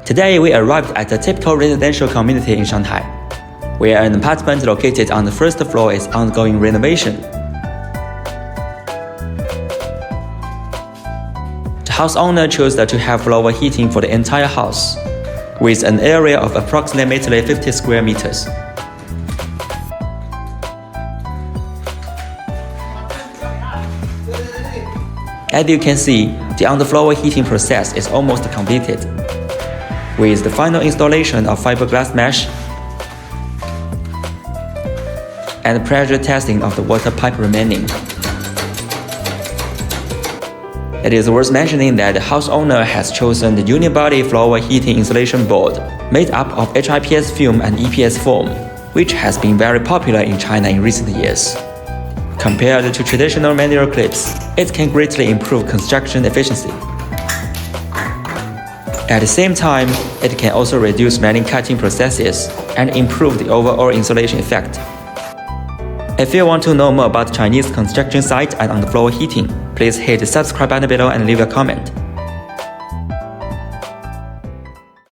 Today we arrived at a typical residential community in Shanghai, where an apartment located on the first floor is undergoing renovation. The house owner chose to have floor heating for the entire house, with an area of approximately 50 square meters. As you can see, the underfloor heating process is almost completed, with the final installation of fiberglass mesh and pressure testing of the water pipe remaining. It is worth mentioning that the house owner has chosen the Uni-body floor heating insulation board made up of EPS Foam and EPS Foam, which has been very popular in China in recent years. Compared to traditional manual clips, it can greatly improve construction efficiency. At the same time, it can also reduce many cutting processes and improve the overall insulation effect. If you want to know more about Chinese construction site and underfloor heating, please hit the subscribe button below and leave a comment.